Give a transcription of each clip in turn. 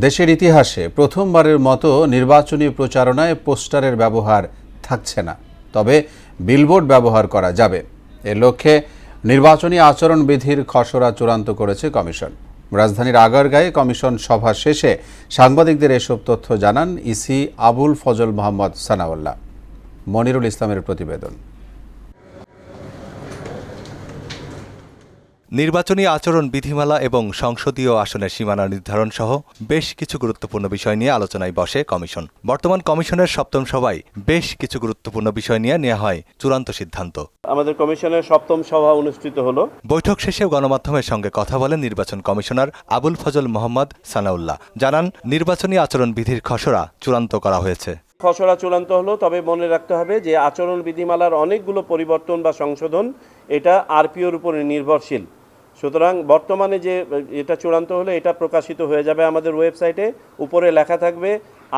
দেশের ইতিহাসে প্রথমবারের মতো নির্বাচনী প্রচারণায় পোস্টারের ব্যবহার থাকছে না, তবে বিলবোর্ড ব্যবহার করা যাবে। এর লক্ষ্যে নির্বাচনী আচরণবিধির খসড়া চূড়ান্ত করেছে কমিশন। রাজধানীর আগারগাঁয়ে কমিশন সভা শেষে সাংবাদিকদের এসব তথ্য জানান ইসি আবুল ফজল মোহাম্মদ সানাউল্লাহ। মনিরুল ইসলামের প্রতিবেদন। নির্বাচনী আচরণ বিধিমালা এবং সংসদীয় আসনের সীমানা নির্ধারণ সহ বেশ কিছু গুরুত্বপূর্ণ বিষয় নিয়ে আলোচনায় বসে কমিশন। বর্তমান কমিশনের সপ্তম সভায় বেশ কিছু গুরুত্বপূর্ণ বিষয় নিয়ে নেওয়া হয় চূড়ান্ত সিদ্ধান্ত। আমাদের কমিশনের সপ্তম সভা অনুষ্ঠিত হলো। বৈঠক শেষে গণমাধ্যমের সঙ্গে কথা বলেন নির্বাচন কমিশনার আবুল ফজল মোহাম্মদ সানাউল্লাহ। জানান, নির্বাচনী আচরণ বিধির খসড়া চূড়ান্ত করা হয়েছে। খসড়া চূড়ান্ত হলো, তবে মনে রাখতে হবে যে আচরণ বিধিমালার অনেকগুলো পরিবর্তন বা সংশোধন এটা আরপিওর উপরে নির্ভরশীল। সুতরাং বর্তমানে যে এটা চূড়ান্ত হলে এটা প্রকাশিত হয়ে যাবে আমাদের ওয়েবসাইটে, উপরে লেখা থাকবে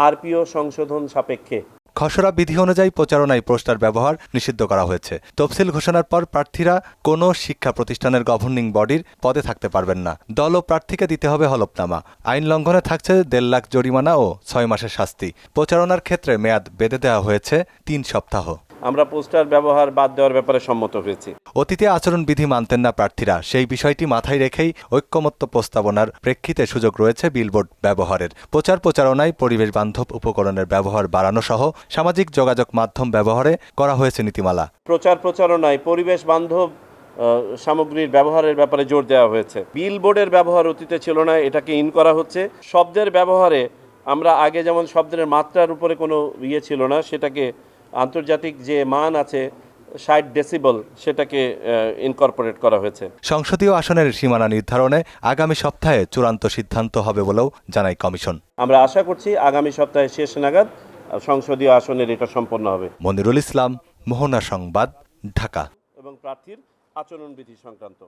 আরপিও সংশোধন সাপেক্ষে। খসড়া বিধি অনুযায়ী প্রচারণায় পোস্টার ব্যবহার নিষিদ্ধ করা হয়েছে। তফসিল ঘোষণার পর প্রার্থীরা কোনো শিক্ষা প্রতিষ্ঠানের গভর্নিং বডির পদে থাকতে পারবেন না। দল ও প্রার্থীকে দিতে হবে হলফনামা। আইন লঙ্ঘনে থাকছে 1.5 লাখ জরিমানা ও 6 মাসের শাস্তি। প্রচারণার ক্ষেত্রে মেয়াদ বেঁধে দেওয়া হয়েছে 3 সপ্তাহ। আমরা পোস্টার ব্যবহার বাদ দেওয়ার ব্যাপারে সম্মত হয়েছি। অতীতে আচরণ বিধি মানতেন না প্রার্থীরা, সেই বিষয়টি মাথায় রেখেই ঐক্যমত্য প্রস্তাবনার প্রেক্ষিতে সুযোগ রয়েছে বিলবোর্ড ব্যবহারের। প্রচারণায় পরিবেশ বান্ধব উপকরণের ব্যবহার বাড়ানো সহ সামাজিক যোগাযোগ মাধ্যম ব্যবহারে করা হয়েছে নীতিমালা। প্রচারণায় পরিবেশ বান্ধব সামগ্রীর ব্যবহারের ব্যাপারে জোর দেওয়া হয়েছে। বিলবোর্ডের ব্যবহার অতীতে ছিল না, এটাকে ইন করা হচ্ছে। শব্দের ব্যবহারে আমরা আগে যেমন শব্দের মাত্রার উপরে কোনো ছিল না, সেটাকে আন্তর্জাতিক যে মান আছে 60 ডেসিবল সেটাকে ইনকর্পোরেট করা হয়েছে। সংসদীয় আসনের সীমানা নির্ধারণে আগামী সপ্তাহে চূড়ান্ত সিদ্ধান্ত হবে বলেও জানায় কমিশন। আমরা আশা করছি আগামী সপ্তাহে শেষ নাগাদ সংসদীয় আসনের এটা সম্পন্ন হবে। মনিরুল ইসলাম, মোহনা সংবাদ, ঢাকা। এবং প্রার্থীর আচরণবিধি সংক্রান্ত